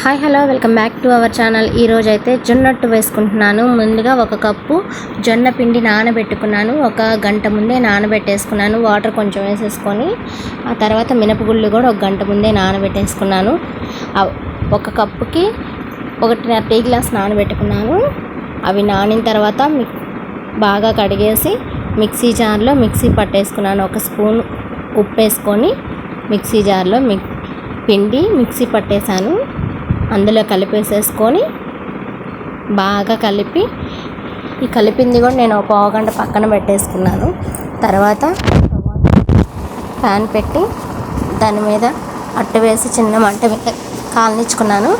Hi hello welcome back to our channel. ఈరోజు అయితే జొన్నట్టు వేసుకుంటున్నాను. ముందుగా ఒక కప్పు జొన్న పిండి నానబెట్టుకున్నాను. ఒక గంట ముందే నానబెట్టేసుకున్నాను. వాటర్ కొంచెం వేసేసుకొని ఆ తర్వాత మినపగుళ్ళు కూడా ఒక గంట ముందే నానబెట్టేసుకున్నాను. ఒక కప్పుకి 1.5 టీ గ్లాస్ నానబెట్టుకున్నాను. అవి నానిన తర్వాత బాగా కడిగేసి మిక్సీ జార్లో మిక్సీ పట్టేసుకున్నాను. ఒక స్పూన్ ఉప్పు వేసుకొని మిక్సీ జార్లో పిండి మిక్సీ పట్టేశాను. అందులో కలిపేసేసుకొని బాగా కలిపి ఈ కలిపింది కూడా నేను ఒక పావుగంట పక్కన పెట్టేసుకున్నాను. తర్వాత ప్యాన్ పెట్టి దాని మీద అట్టు వేసి చిన్న మంట మీద కాల్నిచ్చుకున్నాను.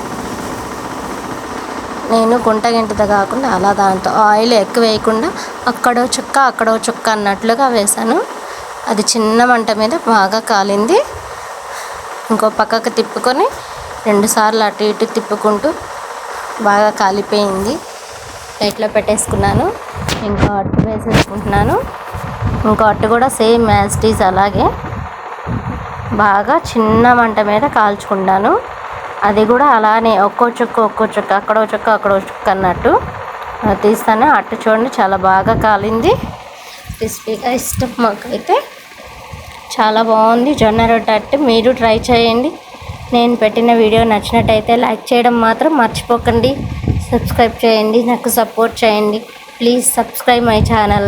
నేను గుంటగింటతో కాకుండా అలా దాంతో ఆయిల్ ఎక్కువ వేయకుండా అక్కడో చుక్క అన్నట్లుగా వేశాను. అది చిన్న మంట మీద బాగా కాలింది. ఇంకో పక్కకు తిప్పుకొని 2 సార్లు అటు ఇటు తిప్పుకుంటూ బాగా కాలిపోయింది. ప్లేట్లో పెట్టేసుకున్నాను. ఇంకో అట్టు వేసేసుకుంటున్నాను. ఇంకో అట్టు కూడా సేమ్ యాజ్ ఇట్ ఈజ్ అలాగే బాగా చిన్న మంట మీద కాల్చుకుంటాను. అది కూడా అలానే ఒక్కో చుక్క అక్కడో చుక్క అన్నట్టు తీస్తాను. అట్టు చూడండి చాలా బాగా కాలింది. క్రిస్పీగా ఇష్టం మాకైతే చాలా బాగుంది జొన్న రొట్టె అట్టు. మీరు ట్రై చేయండి. నేను పెట్టిన వీడియో నచ్చినట్టయితే లైక్ చేయడం మాత్రం మర్చిపోకండి. సబ్స్క్రైబ్ చేయండి, నాకు సపోర్ట్ చేయండి. Please subscribe my channel.